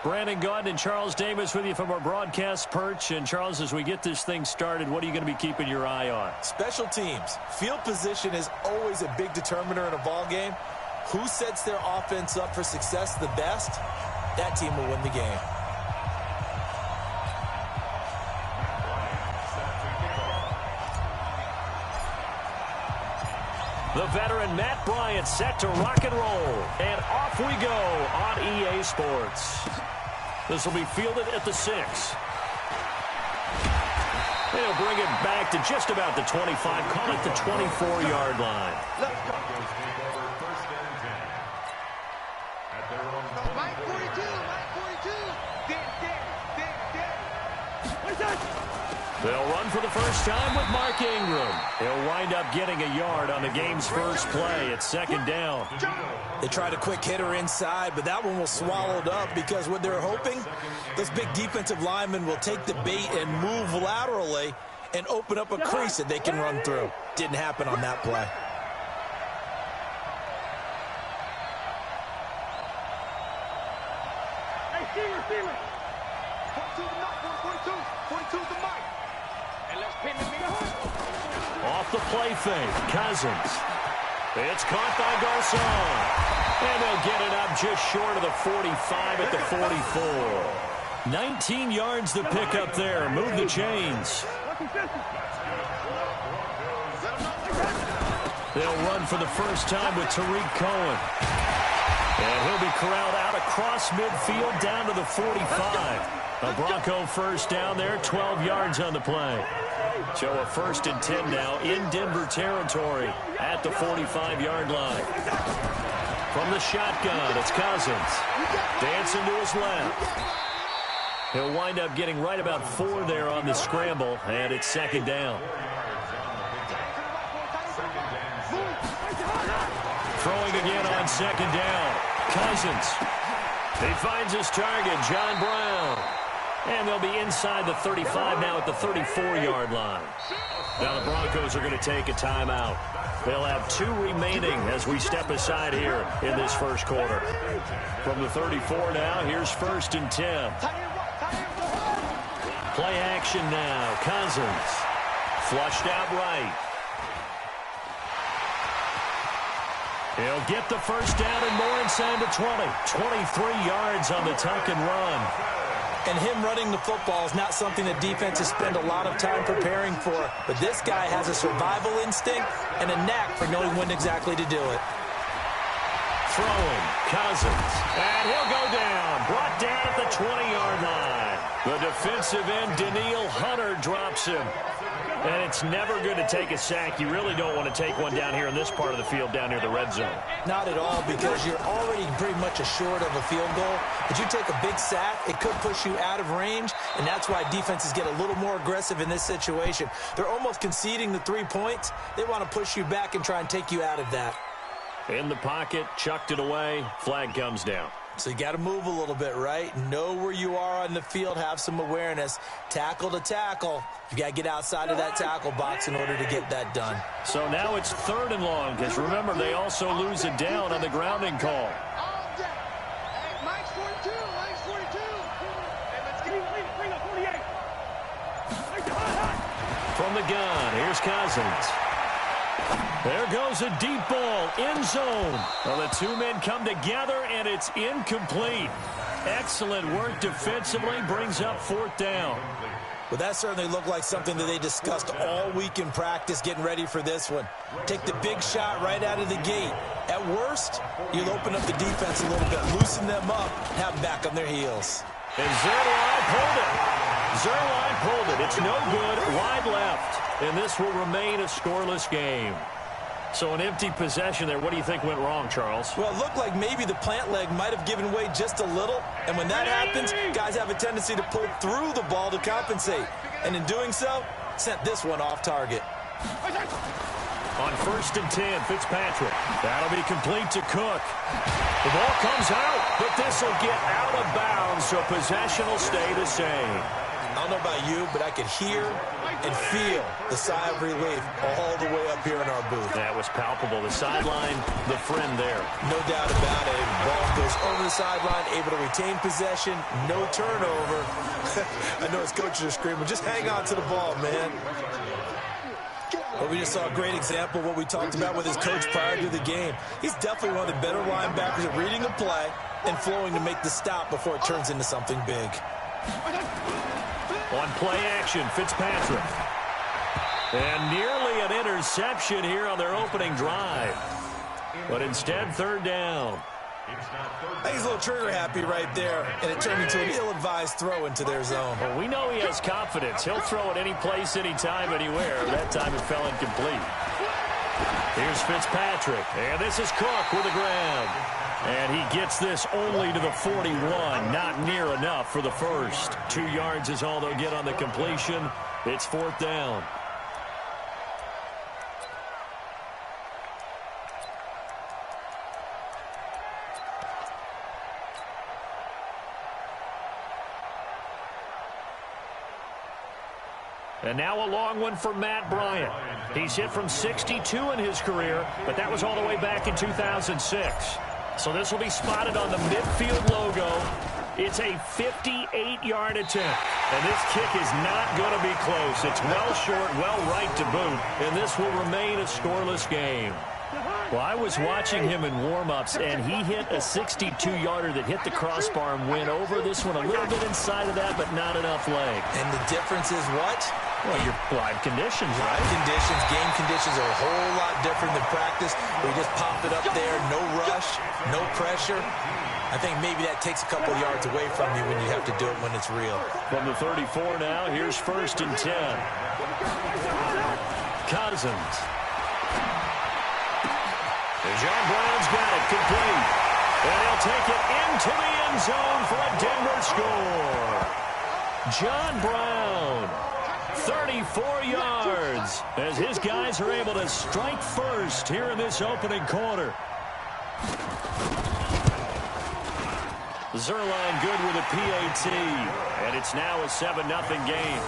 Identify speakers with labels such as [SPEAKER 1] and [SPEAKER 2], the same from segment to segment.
[SPEAKER 1] Brandon Gaudin and Charles Davis with you from our broadcast perch. And, Charles, as we get this thing started, what are you going to be keeping your eye on?
[SPEAKER 2] Special teams. Field position is always a big determiner in a ball game. Who sets their offense up for success the best, that team will win the game.
[SPEAKER 1] The veteran Matt Bryant set to rock and roll. And off we go on EA Sports. This will be fielded at the 6. They'll bring it back to just about the 25. Call it the 24-yard line. They'll run for the first time with Mark Ingram. He'll wind up getting a yard on the game's first play. It's second down.
[SPEAKER 2] They tried a quick hitter inside, but that one was swallowed up because what they're hoping, those big defensive linemen will take the bait and move laterally and open up a crease that they can run through. Didn't happen on that play.
[SPEAKER 1] Off the play fake, Cousins. It's caught by Garcon. And they'll get it up just short of the 45 at the 44. 19 yards to pick up there. Move the chains. They'll run for the first time with Tariq Cohen. And he'll be corralled out across midfield down to the 45. A Bronco first down there, 12 yards on the play. So a 1st and 10 now in Denver territory at the 45-yard line. From the shotgun, it's Cousins. Dancing to his left. He'll wind up getting right about 4 there on the scramble, and it's second down. Throwing again on second down. Cousins. He finds his target, John Brown. And they'll be inside the 35 now at the 34-yard line. Now the Broncos are going to take a timeout. They'll have 2 remaining as we step aside here in this first quarter. From the 34 now, here's 1st and 10. Play action now. Cousins. Flushed out right. He'll get the first down and more inside the 20. 23 yards on the tuck and run.
[SPEAKER 2] And him running the football is not something that defenses spend a lot of time preparing for. But this guy has a survival instinct and a knack for knowing when exactly to do it.
[SPEAKER 1] Throwing, Cousins. And he'll go down. Brought down at the 20-yard line. The defensive end, Daniil Hunter, drops him. And it's never good to take a sack. You really don't want to take one down here in this part of the field, down near the red zone.
[SPEAKER 2] Not at all, because you're already pretty much assured of a field goal. But you take a big sack, it could push you out of range, and that's why defenses get a little more aggressive in this situation. They're almost conceding the 3 points. They want to push you back and try and take you out of that.
[SPEAKER 1] In the pocket, chucked it away, flag comes down.
[SPEAKER 2] So you got to move a little bit, right? Know where you are on the field, have some awareness. Tackle to tackle. You got to get outside of that tackle box in order to get that done.
[SPEAKER 1] So now it's 3rd and long, because remember, they also lose it down on the grounding call. From the gun, here's Cousins. There goes a deep ball, end zone. Well, the 2 men come together, and it's incomplete. Excellent work defensively, brings up 4th down.
[SPEAKER 2] Well, that certainly looked like something that they discussed all week in practice, getting ready for this one. Take the big shot right out of the gate. At worst, you'll open up the defense a little bit, loosen them up, have them back on their heels.
[SPEAKER 1] And Zerline pulled it. Zerline pulled it. It's no good, wide left. And this will remain a scoreless game. So an empty possession there. What do you think went wrong, Charles?
[SPEAKER 2] Well, it looked like maybe the plant leg might have given way just a little. And when that happens, guys have a tendency to pull through the ball to compensate. And in doing so, sent this one off target.
[SPEAKER 1] On 1st and 10, Fitzpatrick. That'll be complete to Cook. The ball comes out, but this will get out of bounds, so possession will stay the same.
[SPEAKER 2] don't know about you, but I could hear and feel the sigh of relief all the way up here in our booth.
[SPEAKER 1] That was palpable. The sideline, the friend there.
[SPEAKER 2] No doubt about it. The ball goes over the sideline, able to retain possession, no turnover. I know his coaches are screaming, just hang on to the ball, man. But we just saw a great example of what we talked about with his coach prior to the game. He's definitely one of the better linebackers at reading a play and flowing to make the stop before it turns into something big.
[SPEAKER 1] On play action, Fitzpatrick. And nearly an interception here on their opening drive. But instead, third down.
[SPEAKER 2] I think he's a little trigger happy right there, and it turned into an ill-advised throw into their zone.
[SPEAKER 1] Well, we know he has confidence. He'll throw it any place, anytime, anywhere. That time it fell incomplete. Here's Fitzpatrick, and this is Cook with the grab. And he gets this only to the 41, not near enough for the first. 2 yards is all they'll get on the completion. It's fourth down. And now a long one for Matt Bryant. He's hit from 62 in his career, but that was all the way back in 2006. So this will be spotted on the midfield logo. It's a 58-yard attempt. And this kick is not going to be close. It's well short, well right to boot. And this will remain a scoreless game. Well, I was watching him in warm-ups, and he hit a 62-yarder that hit the crossbar and went over. This one a little bit inside of that, but not enough leg.
[SPEAKER 2] And the difference is what?
[SPEAKER 1] Well, your live conditions, right?
[SPEAKER 2] Live conditions, game conditions are a whole lot different than practice. We just pop it up there, no rush, no pressure. I think maybe that takes a couple of yards away from you when you have to do it when it's real.
[SPEAKER 1] From the 34 now, here's 1st and 10. Cousins. And John Brown's got it complete. And he'll take it into the end zone for a Denver score. John Brown, 34 yards, as his guys are able to strike first here in this opening quarter. Zerline good with a PAT, and it's now a 7-0 game.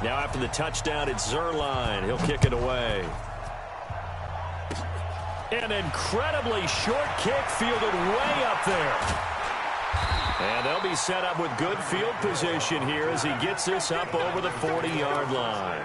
[SPEAKER 1] Now after the touchdown, it's Zerline. He'll kick it away. An incredibly short kick fielded way up there. And they'll be set up with good field position here as he gets this up over the 40-yard line.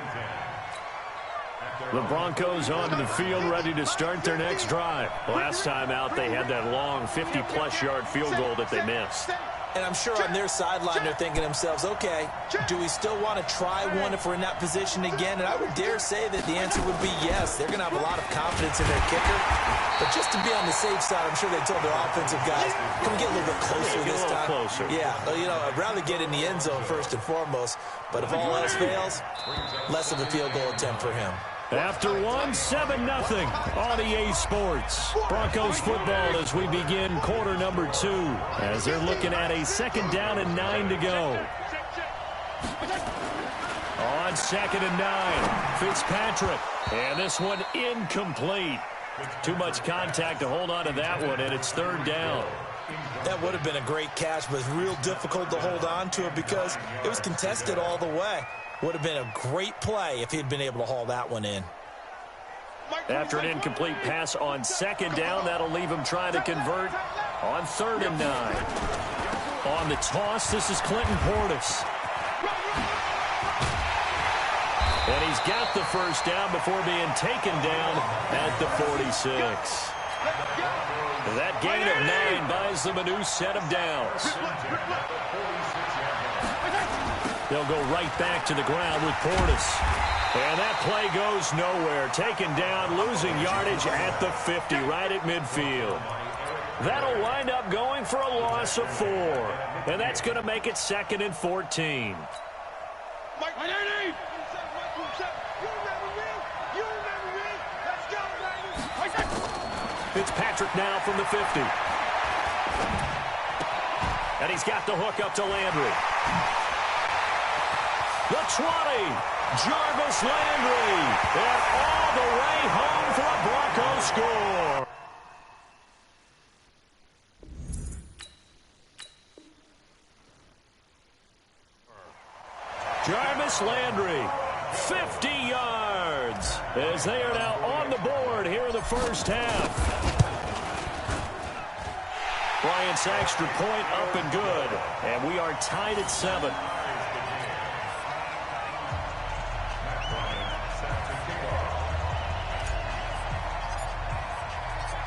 [SPEAKER 1] The Broncos onto the field ready to start their next drive. Last time out, they had that long 50-plus yard field goal that they missed.
[SPEAKER 2] And I'm sure on their sideline they're thinking to themselves, okay, do we still want to try one if we're in that position again? And I would dare say that the answer would be yes. They're going to have a lot of confidence in their kicker. But just to be on the safe side, I'm sure they told their offensive guys, can we get a little bit closer this time?
[SPEAKER 1] Closer.
[SPEAKER 2] Yeah, you know, I'd rather get in the end zone first and foremost. But if all else fails, less of a field goal attempt for him.
[SPEAKER 1] After one, 7-0 on EA Sports. Broncos football as we begin quarter number 2, as they're looking at a 2nd down and 9 to go. On 2nd and 9, Fitzpatrick. And this one incomplete. Too much contact to hold on to that one, and it's 3rd down.
[SPEAKER 2] That would have been a great catch, but it's real difficult to hold on to it because it was contested all the way. Would have been a great play if he'd been able to haul that one in.
[SPEAKER 1] After an incomplete pass on 2nd down, that'll leave him trying to convert on 3rd and 9. On the toss, this is Clinton Portis. And he's got the 1st down before being taken down at the 46. That gain of 9 buys them a new set of downs. They'll go right back to the ground with Portis. And that play goes nowhere. Taken down, losing yardage at the 50, right at midfield. That'll wind up going for a loss of 4. And that's going to make it 2nd and 14. Fitzpatrick now from the 50. And he's got the hook up to Landry. The 20. Jarvis Landry, and all the way home for a Broncos score. Jarvis Landry, 50 yards, as they are now on the board here in the first half. Bryant's extra point up and good, and we are tied at 7.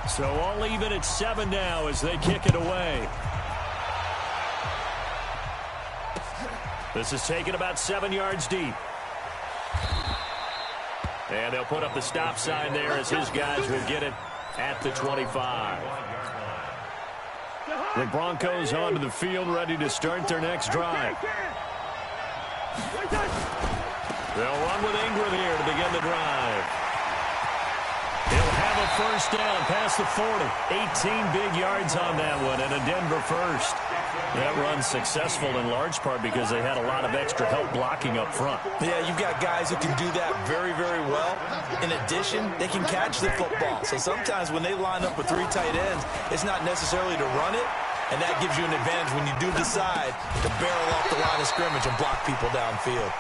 [SPEAKER 1] So all even at 7 now as they kick it away. This is taken about 7 yards deep. And they'll put up the stop sign there as his guys will get it at the 25. The Broncos onto the field ready to start their next drive. They'll run with Ingram here to begin the drive. He'll have a first down past the 40. 18 big yards on that one and a Denver first. That run's successful in large part because they had a lot of extra help blocking up front. Yeah, you've got guys who can do that very, very well. In addition, they can catch the football. So sometimes when they line up with 3 tight ends, it's not necessarily to run it, and that gives you an advantage when you do decide to barrel off the line of scrimmage and block people downfield.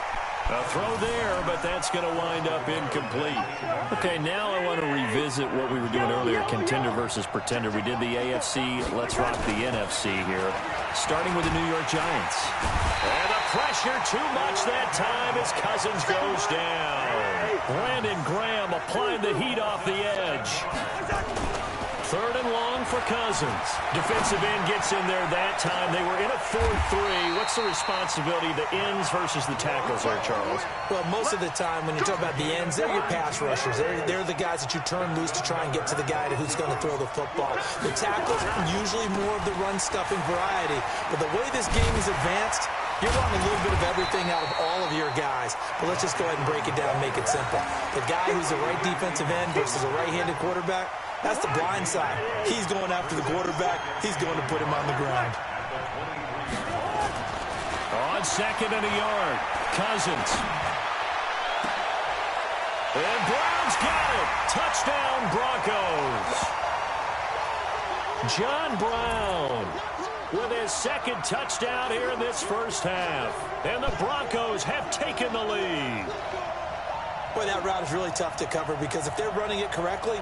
[SPEAKER 1] A throw there, but that's going to wind up incomplete. Okay, now I want to revisit what we were doing earlier, contender versus pretender. We did the AFC, let's rock the NFC here, starting with the New York Giants. And the pressure too much that time as Cousins goes down. Brandon Graham applying the heat off the edge. 3rd and long for Cousins. Defensive end gets in there that time. They were in a 4-3. What's the responsibility, the ends versus the tackles there, Charles? Well, most of the time when you talk about the ends, they're your pass rushers. They're the guys that you turn loose to try and get to the guy who's going to throw the football. The tackles, usually more of the run-stuffing variety. But the way this game is advanced, you're wanting a little bit of everything out of all of your guys. But let's just go ahead and break it down and make it simple. The guy who's the right defensive end versus a right-handed quarterback, that's the blind side. He's going after the quarterback. He's going to put him on the ground. On 2nd and a yard, Cousins. And Brown's got it. Touchdown, Broncos. John Brown with his 2nd touchdown here in this first half. And the Broncos have taken the lead. Boy, that route is really tough to cover because if they're running it correctly,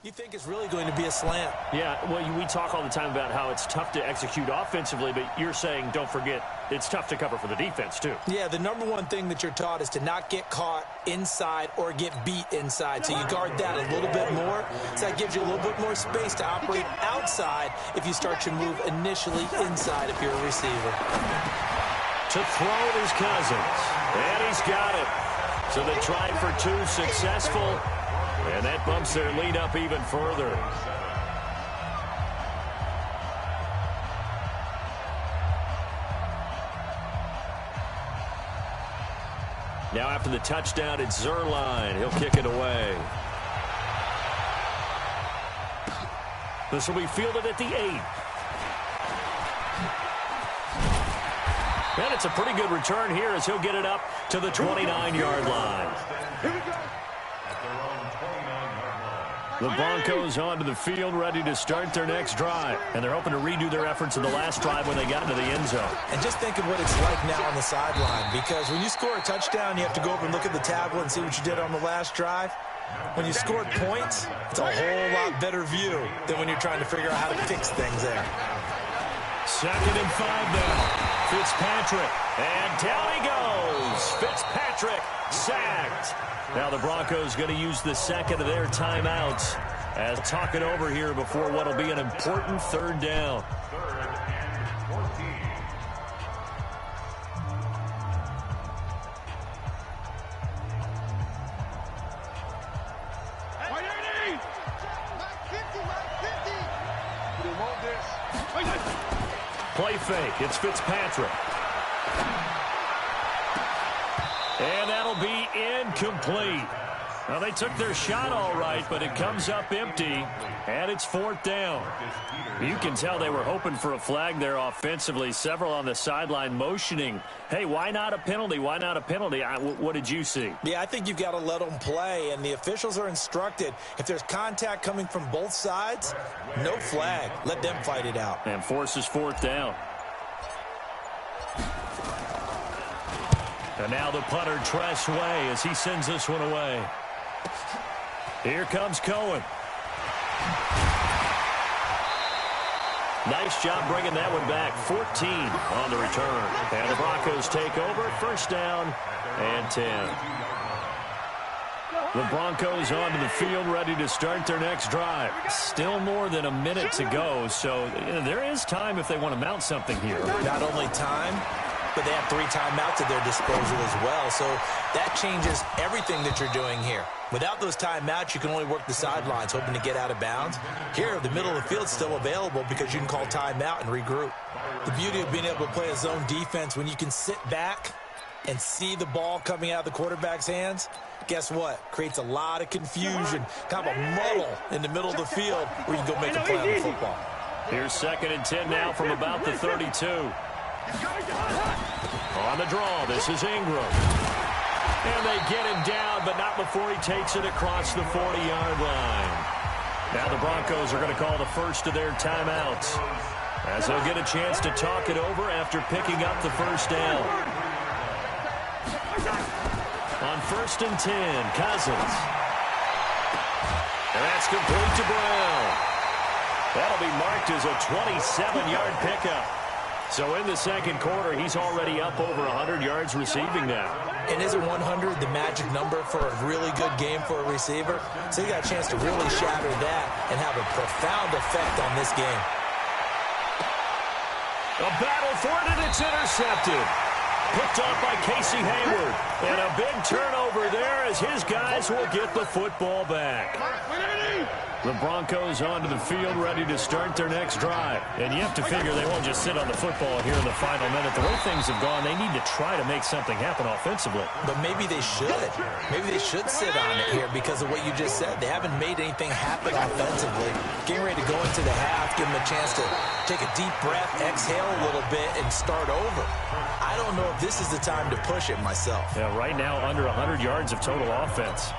[SPEAKER 1] you think it's really going to be a slant. Yeah, well, we talk all the time about how it's tough to execute offensively, but you're saying, don't forget, it's tough to cover for the defense, too. Yeah, the number one thing that you're taught is to not get caught inside or get beat inside. So you guard that a little bit more. So that gives you a little bit more space to operate outside if you start your move initially inside if you're a receiver. to throw his Cousins. And he's got it. So the try for 2 successful. And that bumps their lead up even further. Now after the touchdown, it's Zerline. He'll kick it away. This will be fielded at the 8. And it's a pretty good return here as he'll get it up to the 29-yard line. The Broncos onto the field, ready to start their next drive. And they're hoping to redo their efforts in the last drive when they got into the end zone.
[SPEAKER 2] And just think of what it's like now on the sideline, because when you score a touchdown, you have to go over and look at the tablet and see what you did on the last drive. When you scored points, it's a whole lot better view than when you're trying to figure out how to fix things there.
[SPEAKER 1] 2nd and 5 now. Fitzpatrick. And down he goes. Fitzpatrick sacked. Now the Broncos going to use the second of their timeouts as talk it over here before what will be an important 3rd down. Play fake. It's Fitzpatrick. And that'll be incomplete. Now, they took their shot all right, but it comes up empty, and it's 4th down. You can tell they were hoping for a flag there offensively. Several on the sideline motioning, hey, why not a penalty? Why not a penalty? What did you see?
[SPEAKER 2] Yeah, I think you've got to let them play, and the officials are instructed, if there's contact coming from both sides, no flag. Let them fight it out.
[SPEAKER 1] And forces 4th down. And now the punter, Tress Way, as he sends this one away. Here comes Cohen. Nice job bringing that one back. 14 on the return. And the Broncos take over. 1st down and 10. The Broncos onto the field, ready to start their next drive. Still more than a minute to go, so there is time if they want to mount something here.
[SPEAKER 2] Not only time, but they have 3 timeouts at their disposal as well. So that changes everything that you're doing here. Without those timeouts, you can only work the sidelines, hoping to get out of bounds. Here, the middle of the field's still available because you can call timeout and regroup. The beauty of being able to play a zone defense when you can sit back and see the ball coming out of the quarterback's hands, guess what? Creates a lot of confusion, kind of a muddle in the middle of the field where you can go make a play on the football.
[SPEAKER 1] Here's 2nd and 10 now from about the 32. On the draw, this is Ingram. And they get him down, but not before he takes it across the 40-yard line. Now the Broncos are going to call the first of their timeouts as they'll get a chance to talk it over after picking up the 1st down. On 1st and 10, Cousins. And that's complete to Brown. That'll be marked as a 27-yard pickup. So in the 2nd quarter, he's already up over 100 yards receiving now.
[SPEAKER 2] And isn't 100 the magic number for a really good game for a receiver? So you got a chance to really shatter that and have a profound effect on this game.
[SPEAKER 1] A battle for it, and it's intercepted. Picked off by Casey Hayward. And a big turnover there as his guys will get the football back. The Broncos onto the field, ready to start their next drive. And you have to figure they won't just sit on the football here in the final minute. The way things have gone, they need to try to make something happen offensively.
[SPEAKER 2] But maybe they should. Maybe they should sit on it here because of what you just said. They haven't made anything happen offensively. Getting ready to go into the half, give them a chance to take a deep breath, exhale a little bit, and start over. I don't know if this is the time to push it myself.
[SPEAKER 1] Yeah, right now under 100 yards of total offense.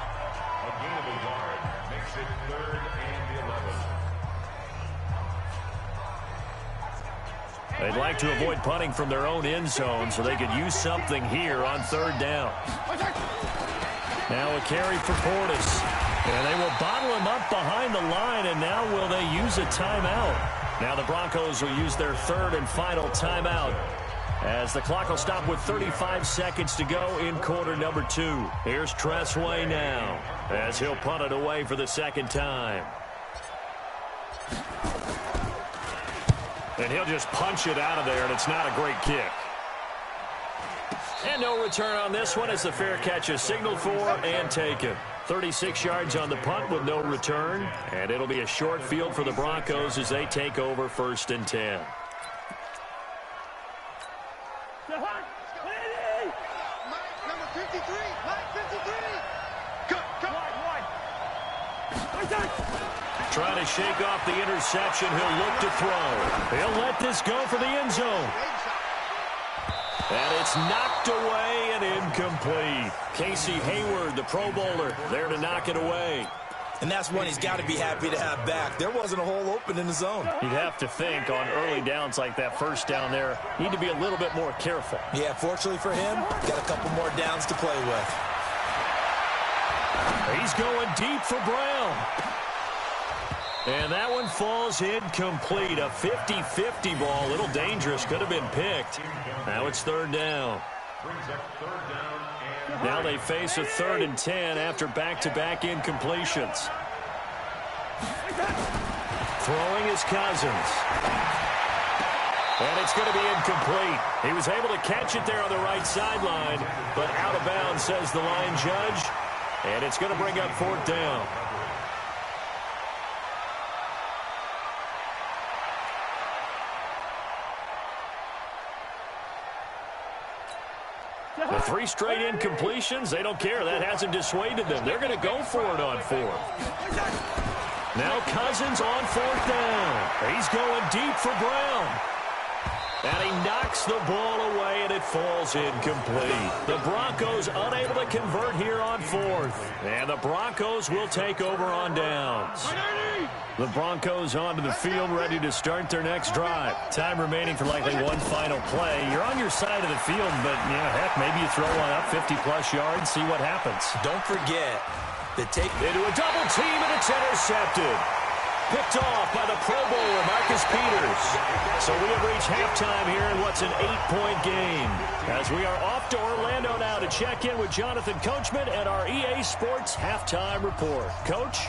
[SPEAKER 1] They'd like to avoid punting from their own end zone so they could use something here on 3rd down. Now a carry for Portis. And they will bottle him up behind the line, and now will they use a timeout? Now the Broncos will use their 3rd and final timeout as the clock will stop with 35 seconds to go in quarter number 2. Here's Tress Way now as he'll punt it away for the 2nd time. And he'll just punch it out of there, and it's not a great kick. And no return on this one as the fair catch is signaled for and taken. 36 yards on the punt with no return. And it'll be a short field for the Broncos as they take over 1st and 10. Trying to shake off the interception. He'll look to throw. He'll let this go for the end zone. And it's knocked away and incomplete. Casey Hayward, the Pro Bowler, there to knock it away.
[SPEAKER 2] And that's one he's got to be happy to have back. There wasn't a hole open in the zone.
[SPEAKER 1] You'd have to think on early downs like that first down there, need to be a little bit more careful.
[SPEAKER 2] Yeah, fortunately for him, got a couple more downs to play with.
[SPEAKER 1] He's going deep for Brown. And that one falls incomplete. A 50-50 ball. A little dangerous. Could have been picked. Now it's 3rd down. Now they face a 3rd and 10 after back-to-back incompletions. Throwing is Cousins. And it's going to be incomplete. He was able to catch it there on the right sideline, but out of bounds, says the line judge. And it's going to bring up 4th down. The 3 straight incompletions, they don't care. That hasn't dissuaded them. They're going to go for it on 4th. Now Cousins on 4th down. He's going deep for Brown. And he knocks the ball away, and it falls incomplete. The Broncos unable to convert here on 4th. And the Broncos will take over on downs. The Broncos onto the field, ready to start their next drive. Time remaining for likely one final play. You're on your side of the field, but, heck, maybe you throw one up 50-plus yards, see what happens.
[SPEAKER 2] Don't forget, they take
[SPEAKER 1] into a double team, and it's intercepted. Picked off by the Pro Bowler, Marcus Peters. So we have reached halftime here in what's an 8-point game. As we are off to Orlando now to check in with Jonathan Coachman and our EA Sports Halftime Report. Coach?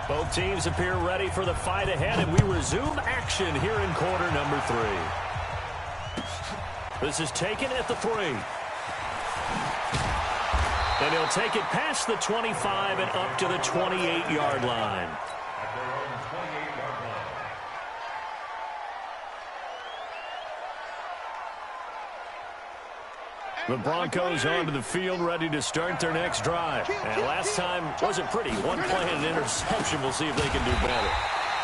[SPEAKER 1] Both teams appear ready for the fight ahead, and we resume action here in quarter number 3. This is taken at the 3. And he'll take it past the 25 and up to the 28-yard line. The Broncos onto the field, ready to start their next drive. And last time wasn't pretty. One play and an interception. We'll see if they can do better.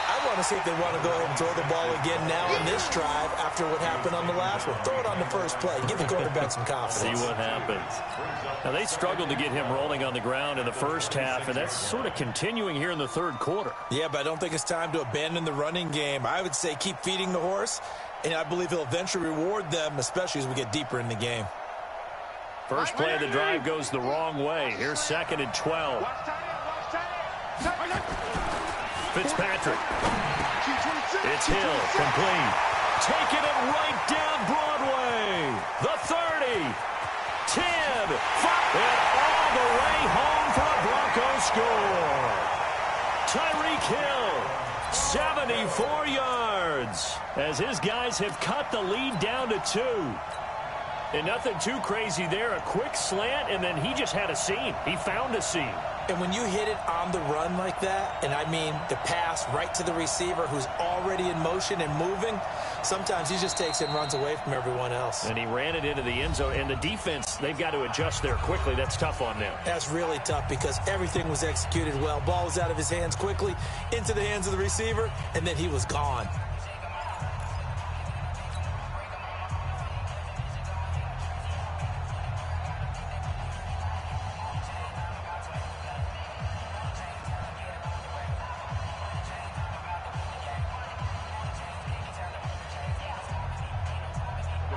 [SPEAKER 2] I want to see if they want to go ahead and throw the ball again now in this drive after what happened on the last one. Throw it on the first play. Give the quarterback some confidence.
[SPEAKER 1] See what happens. Now, they struggled to get him rolling on the ground in the first half, and that's sort of continuing here in the 3rd quarter.
[SPEAKER 2] Yeah, but I don't think it's time to abandon the running game. I would say keep feeding the horse, and I believe he'll eventually reward them, especially as we get deeper in the game.
[SPEAKER 1] First play of the drive goes the wrong way. Here's 2nd and 12. Fitzpatrick. It's Hill, complete. Taking it right down Broadway. The 30, 10, 5, and all the way home for a Broncos score. Tyreek Hill, 74 yards, as his guys have cut the lead down to 2. And nothing too crazy there. A quick slant, and then he just had a seam. He found a seam.
[SPEAKER 2] And when you hit it on the run like that, and I mean the pass right to the receiver who's already in motion and moving, sometimes he just takes it and runs away from everyone else.
[SPEAKER 1] And he ran it into the end zone. And the defense, they've got to adjust there quickly. That's tough on them.
[SPEAKER 2] That's really tough because everything was executed well. Ball was out of his hands quickly, into the hands of the receiver, and then he was gone.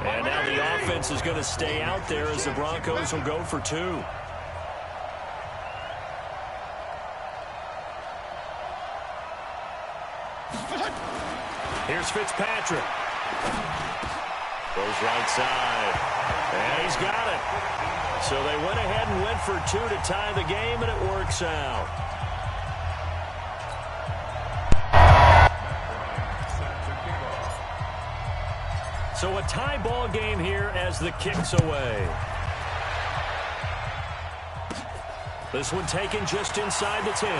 [SPEAKER 1] And now the offense is going to stay out there as the Broncos will go for 2. Here's Fitzpatrick. Goes right side. And he's got it. So they went ahead and went for 2 to tie the game, and it works out. So a tie ball game here as the kick's away. This one taken just inside the 10.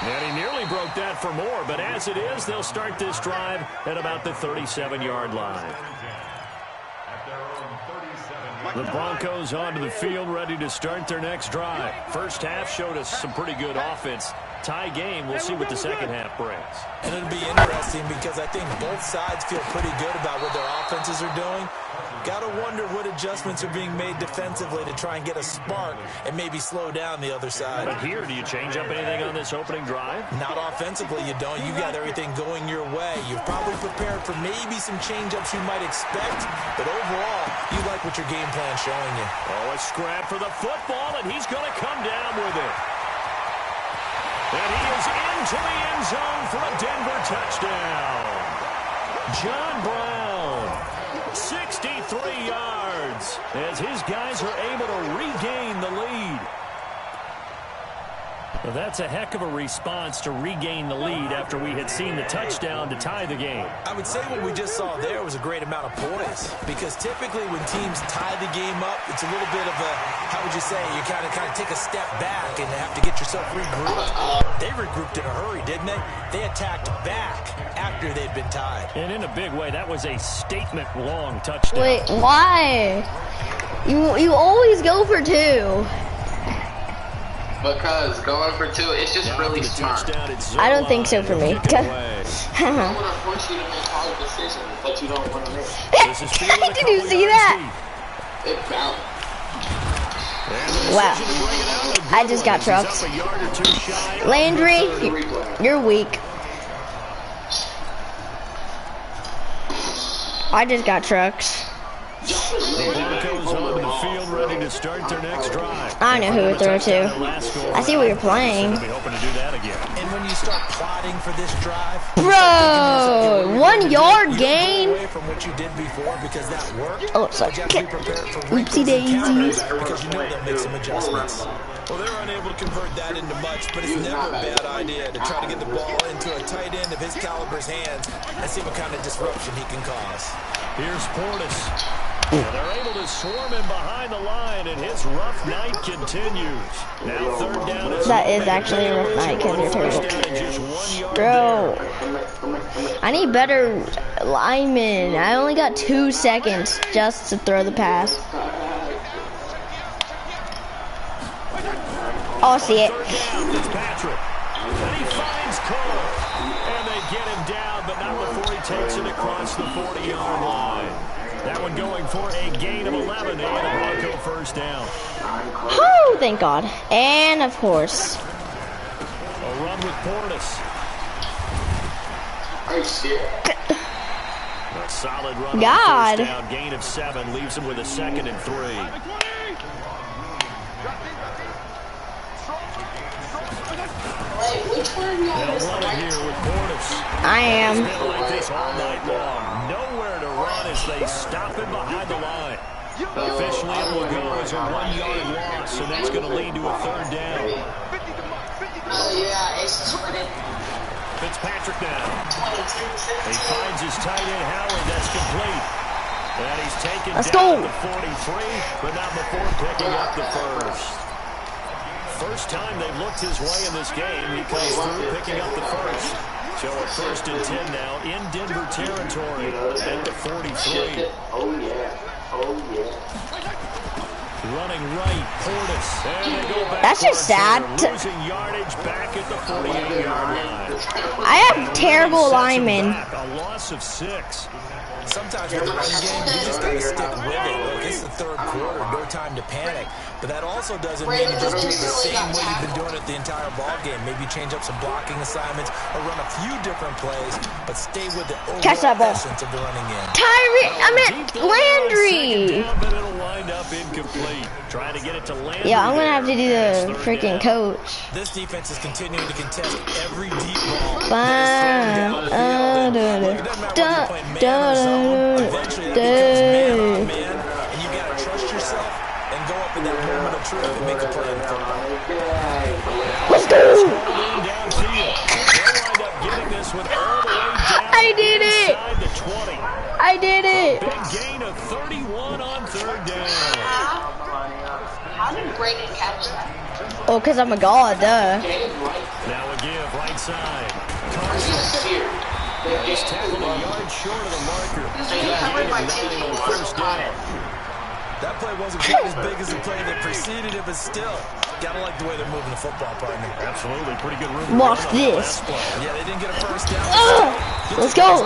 [SPEAKER 1] And he nearly broke that for more, but as it is, they'll start this drive at about the 37-yard line. The Broncos onto the field, ready to start their next drive. First half showed us some pretty good offense. Tie game, we'll see what the second half brings.
[SPEAKER 2] And it'll be interesting because I think both sides feel pretty good about what their offenses are doing. Got to wonder what adjustments are being made defensively to try and get a spark and maybe slow down the other side.
[SPEAKER 1] But here, do you change up anything on this opening drive?
[SPEAKER 2] Not offensively, you don't. You got everything going your way. You've probably prepared for maybe some change-ups you might expect, but overall, you like what your game plan's showing you.
[SPEAKER 1] Oh, a scrap for the football, and he's going to come down with it. And he is into the end zone for a Denver touchdown. John Brown, 63 yards, as his guys are able to regain the lead. Well, that's a heck of a response to regain the lead after we had seen the touchdown to tie the game.
[SPEAKER 2] I would say what we just saw there was a great amount of poise, because typically when teams tie the game up, it's a little bit of a, how would you say, you kind of take a step back and have to get yourself regrouped. They regrouped in a hurry, didn't they? They attacked back after they'd been tied.
[SPEAKER 1] And in a big way, that was a statement-long touchdown.
[SPEAKER 3] Wait, why? You always go for two.
[SPEAKER 4] Because going for two, it's just really smart.
[SPEAKER 3] I don't think so for me.
[SPEAKER 4] I want to force you to make hard decisions that you don't want to make.
[SPEAKER 3] Did you see that?
[SPEAKER 4] It bounced.
[SPEAKER 3] Wow. I just got trucks. Landry, you're weak. I just got trucks.
[SPEAKER 1] The Broncos onto the field, ready to start their next drive.
[SPEAKER 3] I know who to throw to. I see what you're playing.
[SPEAKER 2] And when you start plotting for this drive,
[SPEAKER 3] Bro, 1 yard gain.
[SPEAKER 2] away from what you did before because that worked.
[SPEAKER 3] Oh, sorry.
[SPEAKER 2] But you have to be prepared for
[SPEAKER 3] Oopsie daisies.
[SPEAKER 2] because you know they'll make some adjustments. Well, they're unable to convert that into much, but it's never a bad idea to try to get the ball into a tight end of his caliber's hands and see what kind of disruption he can cause.
[SPEAKER 1] Here's Portis. And they're able to swarm him behind the line, and his rough night continues. Now third down is
[SPEAKER 3] That is actually a rough night because you're terrible. Bro, I need better linemen. I only got 2 seconds just to throw the pass. Oh, see it.
[SPEAKER 1] It's Patrick. And he finds Cole. And they get him down, but not before he takes it across the 40-yard line. That one going for a gain of 11 and a Bronco first down.
[SPEAKER 3] Oh, thank God. And, of course.
[SPEAKER 1] A run with Portis. A solid run.
[SPEAKER 3] God.
[SPEAKER 1] First down, gain of 7, leaves him with a 2nd and 3. They'll run it here with Portis.
[SPEAKER 3] I am.
[SPEAKER 1] It's been like this all night long. Nowhere to run as they stop him behind the line. Officially, it will go as a 1-yard loss, and that's going to lead to a third down. Fitzpatrick now. He finds his tight end, Howard. That's complete. And he's taken down the 43, but not before picking up the first. First time they've looked his way in this game. He comes through picking up the first. So a 1st and 10 now in Denver territory at the 43.
[SPEAKER 4] Oh, yeah. Oh, yeah.
[SPEAKER 1] Running right, Portis. And they go back.
[SPEAKER 3] That's just sad.
[SPEAKER 1] Losing yardage back at the 48-yard line.
[SPEAKER 3] I have terrible linemen.
[SPEAKER 1] A loss of 6.
[SPEAKER 2] Sometimes with the running game, you just got to stick with it. Look, it's the third quarter, no time to panic. But that also doesn't mean you just do it the same way you've been doing it the entire ball game. Maybe change up some blocking assignments or run a few different plays, but stay with the overall essence of the running game.
[SPEAKER 3] I meant Landry.
[SPEAKER 1] But it'll wind up incomplete. Trying to get it to Landry.
[SPEAKER 3] Yeah, I'm going to have to do the freaking coach.
[SPEAKER 2] This defense is continuing to contest every deep ball.
[SPEAKER 3] Fine.
[SPEAKER 2] Eventually, that becomes man on man, and you got to trust yourself and go up in that moment of truth and make a play in the football.
[SPEAKER 3] Let's go.
[SPEAKER 1] Downfield. They'll wind up getting this one all the way down
[SPEAKER 3] I did it!
[SPEAKER 1] Inside the 20.
[SPEAKER 3] I did it!
[SPEAKER 1] Big gain of 31 on third down.
[SPEAKER 4] How did Brady catch that?
[SPEAKER 3] Oh, because I'm a god, duh.
[SPEAKER 1] Now a give, right side.
[SPEAKER 4] Are you serious?
[SPEAKER 1] He's tackled a yard short of the marker.
[SPEAKER 4] So you covered by 10
[SPEAKER 1] on first down.
[SPEAKER 2] That play wasn't quite as big as the play that preceded it, but still, gotta like the way they're moving the football, partner.
[SPEAKER 1] Absolutely, pretty good room.
[SPEAKER 3] Watch this.
[SPEAKER 2] Yeah, they didn't get a first down.
[SPEAKER 3] Let's go.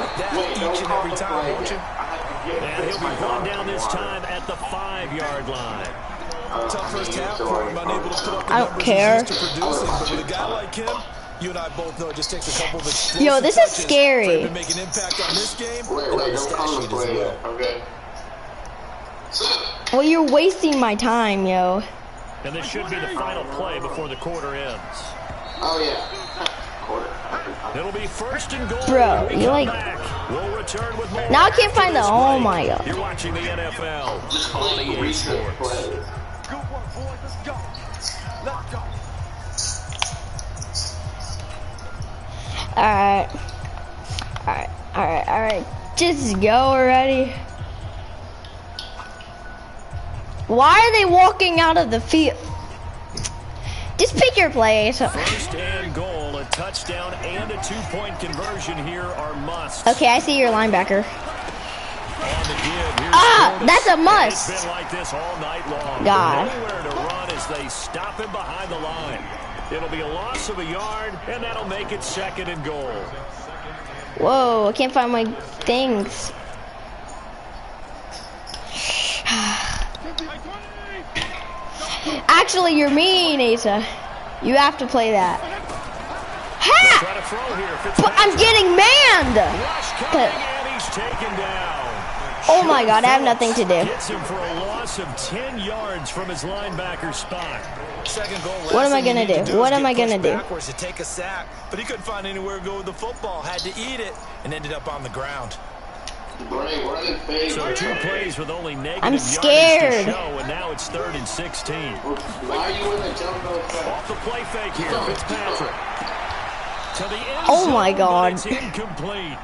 [SPEAKER 2] Each and every time, won't you?
[SPEAKER 1] And he'll be brought down this time at the 5-yard line.
[SPEAKER 2] Tough first half for him, unable to put up the
[SPEAKER 3] I don't
[SPEAKER 2] numbers
[SPEAKER 3] care.
[SPEAKER 2] he's used to producing, but with a guy like him, you and I both know it just takes a couple of explosive
[SPEAKER 3] Yo, this is
[SPEAKER 2] touches
[SPEAKER 3] scary.
[SPEAKER 2] for him to make an impact on this game and on the stat sheet as well.
[SPEAKER 4] Okay.
[SPEAKER 3] Well, you're wasting my time, yo.
[SPEAKER 1] And this should be the final play before the quarter ends.
[SPEAKER 4] Oh, yeah. Quarter.
[SPEAKER 1] It'll be first and goal.
[SPEAKER 3] Bro,
[SPEAKER 1] When we
[SPEAKER 3] you
[SPEAKER 1] come
[SPEAKER 3] like-
[SPEAKER 1] back, we'll return with more
[SPEAKER 3] Now I can't
[SPEAKER 1] after
[SPEAKER 3] find the-
[SPEAKER 1] this
[SPEAKER 3] oh
[SPEAKER 1] break.
[SPEAKER 3] my God.
[SPEAKER 1] You're watching the NFL
[SPEAKER 4] Just
[SPEAKER 1] on
[SPEAKER 4] calling
[SPEAKER 1] EA
[SPEAKER 4] research
[SPEAKER 1] Sports.
[SPEAKER 4] plays.
[SPEAKER 5] Good work, boys. Let's go. Let's go.
[SPEAKER 3] Alright. Alright. Just go already. Why are they walking out of the field? Just pick your place.
[SPEAKER 1] First and goal, a touchdown and a 2-point conversion here are musts.
[SPEAKER 3] Okay, I see your linebacker.
[SPEAKER 1] On the give, here's Curtis.
[SPEAKER 3] That's a must.
[SPEAKER 1] It's been like this all night long.
[SPEAKER 3] God.
[SPEAKER 1] Nowhere to run as they stop him behind the line. It'll be a loss of a yard, and that'll make it second and goal.
[SPEAKER 3] Whoa, I can't find my things. Actually, you're mean, Asa. You have to play that. Ha!
[SPEAKER 1] Try to throw here.
[SPEAKER 3] But I'm getting manned!
[SPEAKER 1] Rush coming, and he's taken down.
[SPEAKER 3] Oh my god, I have nothing to do.
[SPEAKER 1] Gets him for a loss of 10 yards from his linebacker spot.
[SPEAKER 2] Second goal.
[SPEAKER 3] What am I
[SPEAKER 2] last thing
[SPEAKER 3] gonna
[SPEAKER 2] you need
[SPEAKER 3] do?
[SPEAKER 2] to
[SPEAKER 3] What
[SPEAKER 2] is
[SPEAKER 3] am
[SPEAKER 2] get
[SPEAKER 3] I gonna
[SPEAKER 2] pushed
[SPEAKER 3] do?
[SPEAKER 2] backwards to take a sack, but he couldn't find anywhere to go with the football. Had to eat it and ended up on the ground.
[SPEAKER 4] Bray, what are they paying?
[SPEAKER 1] So 2 plays with only negative
[SPEAKER 3] I'm
[SPEAKER 1] yardage
[SPEAKER 3] scared.
[SPEAKER 1] to show, and now it's 3rd and 16.
[SPEAKER 4] Why are you in the jungle?
[SPEAKER 1] Off the play fake here, Fitzpatrick. To the end
[SPEAKER 3] Oh my
[SPEAKER 1] zone,
[SPEAKER 3] God.
[SPEAKER 1] but it's incomplete.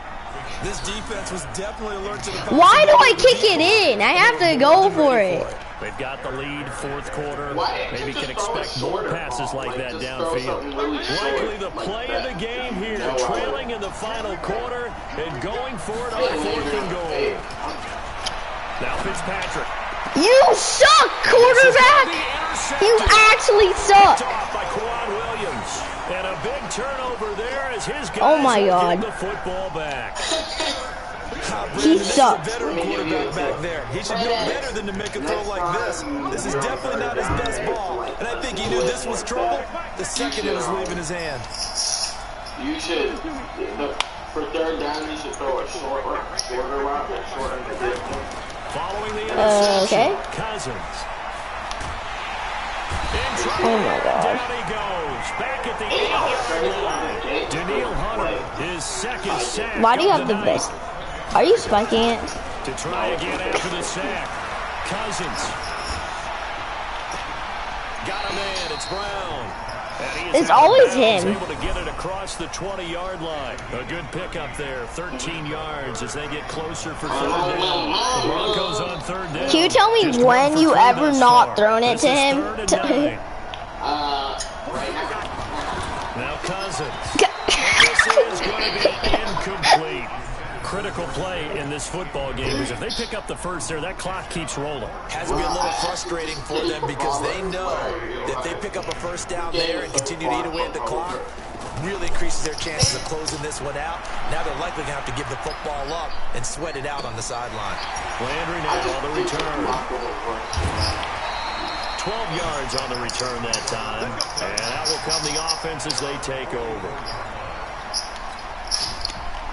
[SPEAKER 2] This defense was definitely alert to the
[SPEAKER 3] Why do I kick it in? I have to go for it.
[SPEAKER 1] They've got the lead, 4th quarter.
[SPEAKER 4] Why?
[SPEAKER 1] Maybe
[SPEAKER 4] Just
[SPEAKER 1] can
[SPEAKER 4] throw it
[SPEAKER 1] expect more
[SPEAKER 4] shorter,
[SPEAKER 1] passes
[SPEAKER 4] Paul.
[SPEAKER 1] like that
[SPEAKER 4] just throw
[SPEAKER 1] downfield.
[SPEAKER 4] something really short
[SPEAKER 1] Likely the
[SPEAKER 4] like
[SPEAKER 1] play
[SPEAKER 4] that.
[SPEAKER 1] of the game here,
[SPEAKER 4] No,
[SPEAKER 1] trailing in the final quarter and going for it on 4th and goal. Now Fitzpatrick.
[SPEAKER 3] You suck, quarterback! You actually suck!
[SPEAKER 1] Off by Quan Williams. And a big turnover there as his guys
[SPEAKER 3] Oh my God.
[SPEAKER 1] get the football back.
[SPEAKER 3] He sucks.
[SPEAKER 2] Veteran quarterback back there. He should know better than to make a throw like this. This is definitely not his best ball, and I think he knew this was trouble the second it was leaving his hand.
[SPEAKER 4] You should, for 3rd down, you should throw a shorter route, shorter than the distance.
[SPEAKER 1] Following the interception,
[SPEAKER 3] Okay.
[SPEAKER 1] Cousins.
[SPEAKER 3] Oh my god.
[SPEAKER 1] Down he goes. Back at the 8-yard line. Daniil Hunter, his 2nd sack.
[SPEAKER 3] Why do you
[SPEAKER 1] of
[SPEAKER 3] have the
[SPEAKER 1] night.
[SPEAKER 3] best? Are you spiking it?
[SPEAKER 1] To try again after the sack. Cousins. Got a man. It's Brown. And he is
[SPEAKER 3] It's
[SPEAKER 1] out of
[SPEAKER 3] always
[SPEAKER 1] bounds,
[SPEAKER 3] him.
[SPEAKER 1] able to get it across the 20-yard line. A good pickup there. 13 yards as they get closer for 3rd down. The Broncos on 3rd down.
[SPEAKER 3] Can you tell me
[SPEAKER 1] Just
[SPEAKER 3] when
[SPEAKER 1] 1 for
[SPEAKER 3] you
[SPEAKER 1] 3
[SPEAKER 3] ever
[SPEAKER 1] thus
[SPEAKER 3] not
[SPEAKER 1] far.
[SPEAKER 3] thrown it
[SPEAKER 1] This
[SPEAKER 3] to
[SPEAKER 1] is
[SPEAKER 3] him?
[SPEAKER 1] 3rd and 9.
[SPEAKER 4] Right now.
[SPEAKER 1] Now Cousins. This is going to be incomplete. Critical play in this football game because if they pick up the first there, that clock keeps rolling.
[SPEAKER 2] Has to be a little frustrating for them because they know that if they pick up a first down there and continue to eat away at the clock, really increases their chances of closing this one out. Now they're likely going to have to give the football up and sweat it out on the sideline.
[SPEAKER 1] Landry now on the return. 12 yards on the return that time. And out will come the offense as they take over.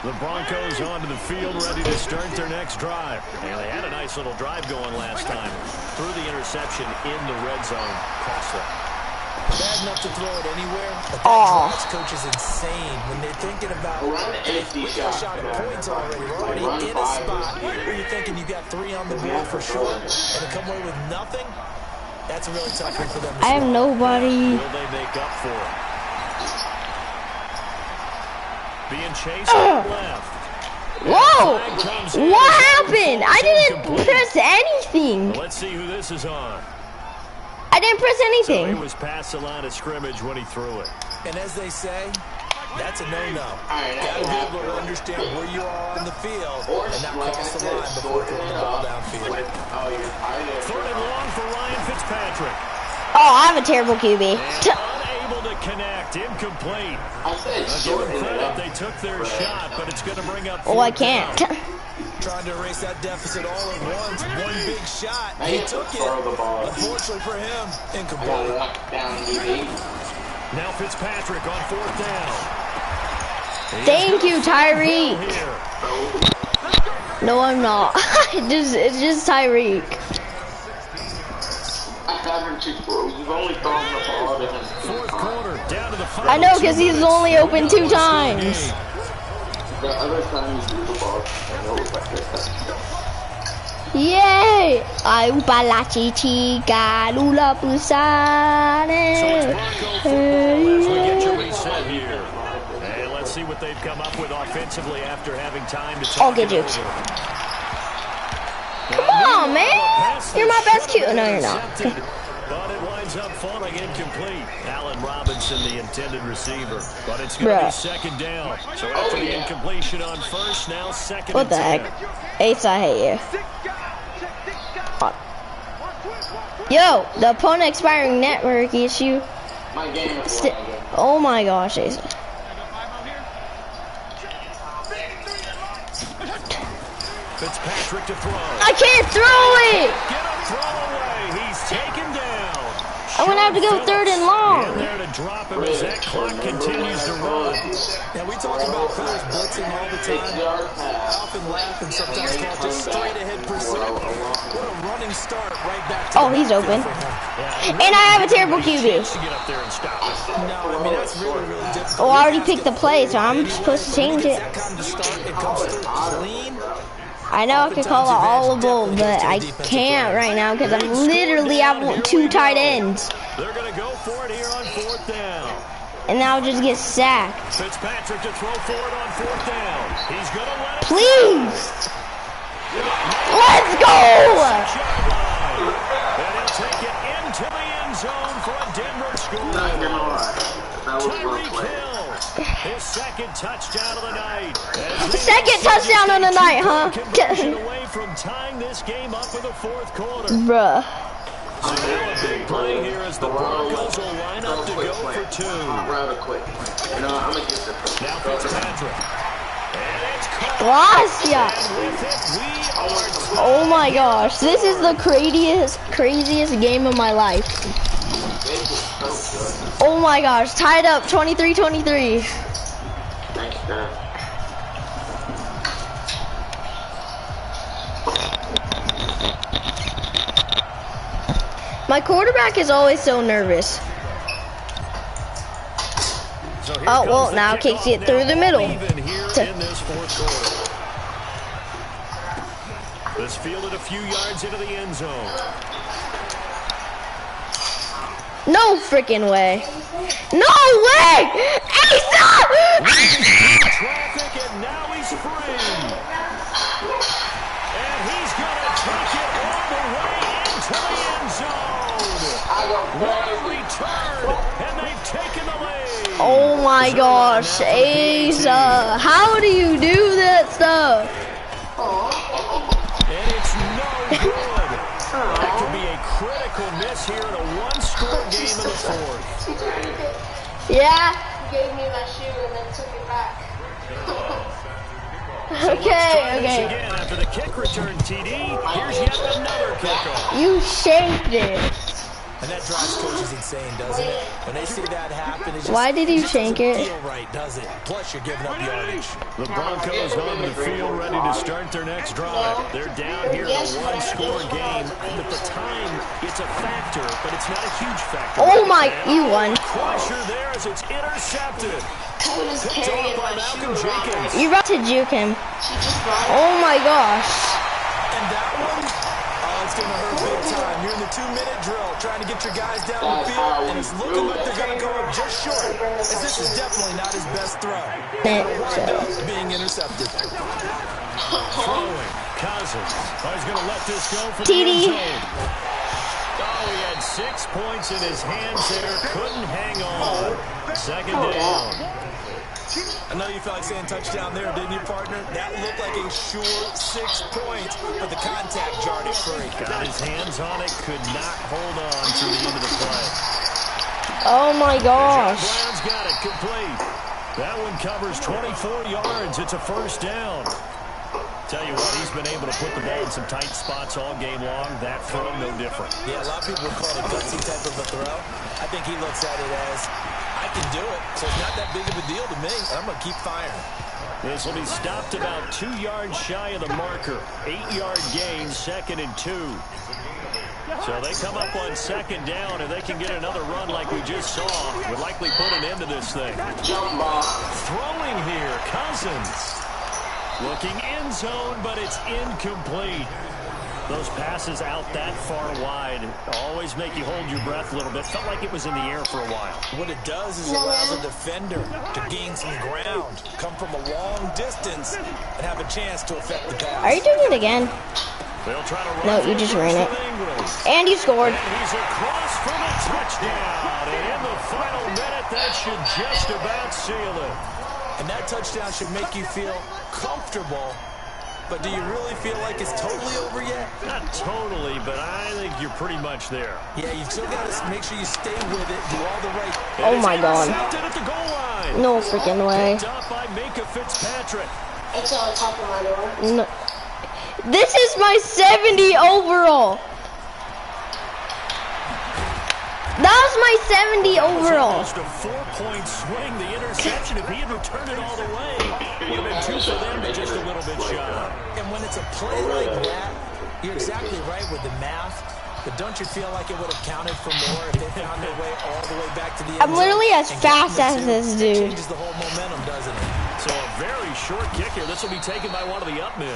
[SPEAKER 1] The Broncos onto the field, ready to start their next drive. And they had a nice little drive going last time. Threw the interception in the red zone. Costly.
[SPEAKER 2] Bad enough to throw it anywhere, but that
[SPEAKER 3] Aw.
[SPEAKER 2] drives coaches insane when they're thinking about,
[SPEAKER 4] Run empty
[SPEAKER 2] we got a shot at points already. We're already in a spot where you're thinking you got 3 on the board for sure, and to come away with nothing, that's a really tough one for them to
[SPEAKER 3] I have nobody.
[SPEAKER 1] Will they make up for it? Being chased on the left.
[SPEAKER 3] Whoa! What happened? I didn't press anything.
[SPEAKER 1] Let's see who this is on.
[SPEAKER 3] I didn't press
[SPEAKER 1] So
[SPEAKER 3] anything.
[SPEAKER 1] he was past the line of scrimmage when he threw it.
[SPEAKER 2] And as they say, that's a no-no. Gotta be able to understand where you are on the field and not cross the line before throwing the ball downfield.
[SPEAKER 1] Third and long for Ryan Fitzpatrick.
[SPEAKER 3] Oh, I have a terrible QB.
[SPEAKER 1] Unable to connect, incomplete. Give them credit, they took their shot, but it's going to bring up.
[SPEAKER 3] Oh, I can't.
[SPEAKER 2] Trying to erase that deficit all at once. One big shot. He took it. Unfortunately for him, incomplete.
[SPEAKER 1] Now Fitzpatrick on fourth down.
[SPEAKER 3] Thank you, Tyreek. No, I'm not. It's just Tyreek.
[SPEAKER 4] You've only thrown the ball to him.
[SPEAKER 1] Fourth quarter, down to the final.
[SPEAKER 3] I know, because he's only open 2 times.
[SPEAKER 4] The other time you threw the ball, I know it's like this.
[SPEAKER 3] Yay! Ai upa la chichica lula
[SPEAKER 1] So it's
[SPEAKER 3] pusane.
[SPEAKER 1] Bronco football as we get you reset here. And let's see what they've come up with offensively after having time to talk
[SPEAKER 3] I'll get
[SPEAKER 1] it
[SPEAKER 3] you.
[SPEAKER 1] over.
[SPEAKER 3] Come on, man! You're my best cute. No, you're not.
[SPEAKER 1] But it winds up falling incomplete. Allen Robinson, the intended receiver. But it's going to be second down. So after the incompletion on first, now second
[SPEAKER 3] What the
[SPEAKER 1] and 10.
[SPEAKER 3] heck? Ace, I hate you. Yo, the opponent expiring network issue.
[SPEAKER 4] My game is
[SPEAKER 3] Oh my gosh, Ace.
[SPEAKER 1] Fitzpatrick to throw.
[SPEAKER 3] I can't throw it!
[SPEAKER 1] Get a throw away. He's taken down.
[SPEAKER 3] I'm gonna have to go third and
[SPEAKER 1] In
[SPEAKER 3] long.
[SPEAKER 1] there to drop him as that clock continues to run.
[SPEAKER 2] Now, we talk about players blitzing all the time. I often laugh and sometimes call just straight ahead pursuit. What a running start right back to
[SPEAKER 3] Oh, he's open. And I have a terrible QB.
[SPEAKER 1] To get up there and stop it.
[SPEAKER 2] No, I mean, that's really, really difficult.
[SPEAKER 3] Oh, I already picked the play, so I'm supposed to change it.
[SPEAKER 2] That kind of start, it comes through clean.
[SPEAKER 3] I know I could call it audible, but I can't right now because I'm literally have 2 tight ends.
[SPEAKER 1] They're going to go for it here on fourth down.
[SPEAKER 3] And now I'll just get sacked.
[SPEAKER 1] Fitzpatrick to throw for it on fourth down. He's going to let it.
[SPEAKER 3] Please! Let's go!
[SPEAKER 1] And he'll take it into the end zone for a Denver score.
[SPEAKER 4] not gonna lie. That was well
[SPEAKER 1] Tyreek
[SPEAKER 4] played.
[SPEAKER 1] Hill, his second touchdown of the night.
[SPEAKER 3] Second touchdown of the night, huh?
[SPEAKER 1] Conversion away from tying this game up in the fourth quarter.
[SPEAKER 3] Bruh.
[SPEAKER 1] So now a big play here as the Broncos will line up to go for 2.
[SPEAKER 4] Rather quick. You know, I'm gonna get this.
[SPEAKER 1] Now Fitzpatrick. And it's caught.
[SPEAKER 3] Gracias.
[SPEAKER 1] And with it, we are
[SPEAKER 3] Oh my gosh. This is the craziest game of my life. Oh my gosh. Tied up 23-23.
[SPEAKER 4] Thanks, Dad.
[SPEAKER 3] My quarterback is always so nervous.
[SPEAKER 1] So here
[SPEAKER 3] Oh,
[SPEAKER 1] comes
[SPEAKER 3] well,
[SPEAKER 1] the
[SPEAKER 3] now
[SPEAKER 1] kickoff.
[SPEAKER 3] kicks it through the middle.
[SPEAKER 1] Even here in this fourth quarter. This fielded a few yards into the end zone.
[SPEAKER 3] No freaking way. No way! Asa!
[SPEAKER 1] Traffic, and now he's free. And he's going to take it all the way into the end zone. What a return, and they've taken the lead.
[SPEAKER 3] Oh my gosh, Asa. How do you do that stuff?
[SPEAKER 1] And it's no good. That could be a critical miss here in a one-score game in the fourth.
[SPEAKER 3] Yeah?
[SPEAKER 6] Gave me my shoe and then took it back.
[SPEAKER 1] So let's try this
[SPEAKER 3] Okay.
[SPEAKER 1] again after the kick return, TD. Here's yet another kickoff.
[SPEAKER 3] You shanked it.
[SPEAKER 2] And that drives coaches insane, doesn't it? When they see that happen, it just,
[SPEAKER 3] Why did you
[SPEAKER 2] just
[SPEAKER 3] shank
[SPEAKER 2] doesn't
[SPEAKER 3] it?
[SPEAKER 2] feel right, does it? Plus, you're giving up yardage.
[SPEAKER 1] The Broncos on the field ready to start their next drive. They're down here in a one-score game. And at the time, it's a factor, but it's not a huge factor.
[SPEAKER 3] Oh my, you won.
[SPEAKER 1] Pressure there as it's intercepted.
[SPEAKER 6] She was
[SPEAKER 1] Picked
[SPEAKER 6] carrying
[SPEAKER 1] off by
[SPEAKER 6] my
[SPEAKER 1] Malcolm
[SPEAKER 6] shoe around.
[SPEAKER 1] Jenkins.
[SPEAKER 3] You're about to juke him.
[SPEAKER 6] She just brought it.
[SPEAKER 3] Oh my gosh.
[SPEAKER 2] And that one, it's That's going to hurt big time. You're in the 2-minute drill, trying to get your guys down the field, and it's looking like they're going to go up just short, as this is definitely not his best throw. Being intercepted.
[SPEAKER 1] Throwing. Cousins. Oh, he's going to let this go for the
[SPEAKER 3] TD.
[SPEAKER 1] end zone. Oh, he had 6 points in his hands there. Couldn't hang on. Second down.
[SPEAKER 2] I know you felt like saying touchdown there, didn't you, partner? That looked like a sure 6 points, but the contact jarred it free.
[SPEAKER 1] Got his hands on it. Could not hold on to the end of the play.
[SPEAKER 3] Oh my gosh.
[SPEAKER 1] Brown's got it complete. That one covers 24 yards. It's a first down. Tell you what, he's been able to put the ball in some tight spots all game long. That throw, no different.
[SPEAKER 2] Yeah, a lot of people would call it a gutsy type of a throw. I think he looks at it as, I can do it, so it's not that big of a deal to me. I'm going to keep firing.
[SPEAKER 1] This will be stopped about 2 yards shy of the marker. 8-yard gain, 2nd and 2. So they come up on second down, and they can get another run like we just saw. Would likely put an end to this thing.
[SPEAKER 4] Jump ball.
[SPEAKER 1] Throwing here, Cousins. Looking end zone, but it's incomplete. Those passes out that far wide always make you hold your breath a little bit. Felt like it was in the air for a while.
[SPEAKER 2] What it does is it allows a defender to gain some ground, come from a long distance, and have a chance to affect the pass.
[SPEAKER 3] Are you doing it again?
[SPEAKER 1] They'll try to
[SPEAKER 3] No,
[SPEAKER 1] run
[SPEAKER 3] you just ran it.
[SPEAKER 1] Ingles.
[SPEAKER 3] And you scored.
[SPEAKER 1] And he's across for the touchdown. And in the final minute, that should just about seal it.
[SPEAKER 2] And that touchdown should make you feel comfortable. But do you really feel like it's totally over yet?
[SPEAKER 1] Not totally, but I think you're pretty much there.
[SPEAKER 2] Yeah, you've still got to make sure you stay with it, do all the right.
[SPEAKER 3] Oh my God.
[SPEAKER 1] Intercepted at the goal line.
[SPEAKER 3] No freaking way.
[SPEAKER 1] Picked up by Minka Fitzpatrick.
[SPEAKER 6] It's on top of my door.
[SPEAKER 3] No. This is my 70 overall. That was my 70 overall.
[SPEAKER 1] Almost a 4-point swing. The interception, if he had returned it all the way, it would have been 2 for them, but just a little bit shy.
[SPEAKER 2] And when it's a play like that, you're exactly right with the math. But don't you feel like it would have counted for more if they found their way all the way back to the end
[SPEAKER 3] I'm literally
[SPEAKER 2] zone
[SPEAKER 3] as
[SPEAKER 2] and
[SPEAKER 3] fast
[SPEAKER 2] got
[SPEAKER 3] as
[SPEAKER 2] the
[SPEAKER 3] this
[SPEAKER 2] two?
[SPEAKER 3] dude.
[SPEAKER 2] It changes the whole momentum, doesn't it?
[SPEAKER 1] So a very short kick here. This will be taken by one of the up men.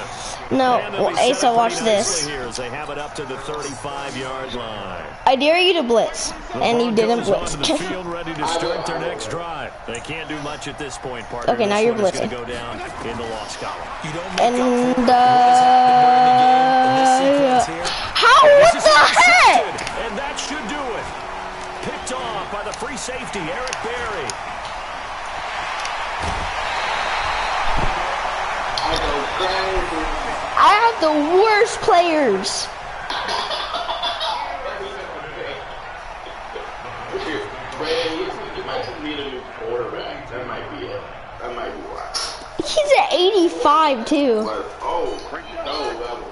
[SPEAKER 3] No,
[SPEAKER 1] And they'll be
[SPEAKER 3] well,
[SPEAKER 1] set
[SPEAKER 3] Asa,
[SPEAKER 1] up
[SPEAKER 3] watch
[SPEAKER 1] pretty
[SPEAKER 3] this.
[SPEAKER 1] nicely here as they have it up to the 35-yard line.
[SPEAKER 3] I dare you to blitz, and you didn't
[SPEAKER 1] Broncos
[SPEAKER 3] blitz.
[SPEAKER 1] onto the field, ready to start their next drive. They can't do much at this point, partner.
[SPEAKER 3] Okay, now you're
[SPEAKER 1] This one is
[SPEAKER 3] blitzing.
[SPEAKER 1] gonna go down in the loss column.
[SPEAKER 2] You don't make
[SPEAKER 3] And
[SPEAKER 2] up for what has happened during the game in this sequence here.
[SPEAKER 3] how? What
[SPEAKER 1] This is
[SPEAKER 3] the heck?
[SPEAKER 1] intercepted, and that should do it. Picked off by the free safety, Eric Berry.
[SPEAKER 4] I go crazy.
[SPEAKER 3] I have the worst players.
[SPEAKER 4] Brad, you might just need a new quarterback. That might be it. That might be why.
[SPEAKER 3] He's at 85 too.
[SPEAKER 4] But, oh, no, that was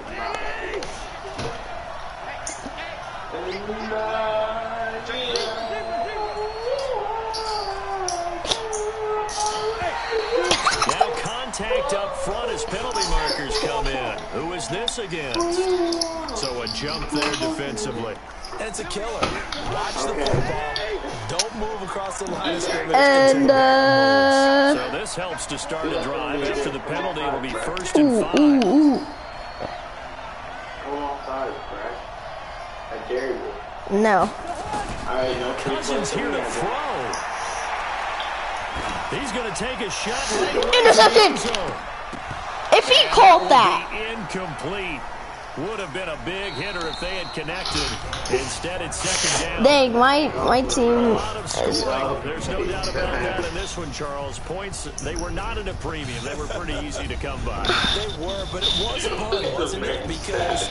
[SPEAKER 1] Now contact up front as penalty markers come in. Who is this against? So a jump there defensively.
[SPEAKER 2] And it's a killer. Watch the football. Don't move across the line of scrimmage.
[SPEAKER 3] And
[SPEAKER 1] So this helps to start a drive. After the penalty, it'll be 1st and 5.
[SPEAKER 3] ooh.
[SPEAKER 4] Go outside, Brad. I dare you.
[SPEAKER 3] No.
[SPEAKER 4] Alright, no
[SPEAKER 1] Cousins here to throw. He's going to take a shot right away.
[SPEAKER 3] Intercepted. If he called that.
[SPEAKER 1] Incomplete. Would have been a big hitter if they had connected. Instead, it's second down.
[SPEAKER 3] Dang, my team
[SPEAKER 1] A lot of
[SPEAKER 3] is.
[SPEAKER 1] scoring. There's no doubt about that in this one, Charles. Points, they were not at a premium. They were pretty easy to come by.
[SPEAKER 2] They were, but it was fun, wasn't it? Because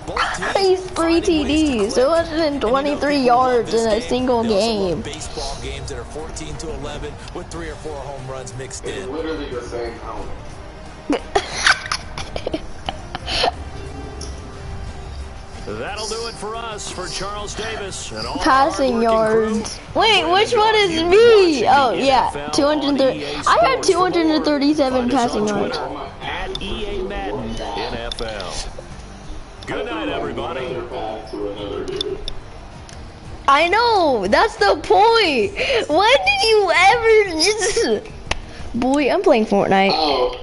[SPEAKER 2] both teams
[SPEAKER 3] He's 3 TDs, 223 yards in a single game.
[SPEAKER 2] baseball games that are 14-11 with 3 or 4 home runs mixed
[SPEAKER 4] It's
[SPEAKER 2] in.
[SPEAKER 4] literally the same count.
[SPEAKER 1] That'll do it for us, for Charles Davis. And all
[SPEAKER 3] Passing yards. Wait, which one is me? Oh, yeah. 230. I had 237 passing yards.
[SPEAKER 1] At EA Madden NFL. Good night, everybody.
[SPEAKER 3] I know. That's the point. When did you ever just... Boy, I'm playing Fortnite.
[SPEAKER 4] Oh.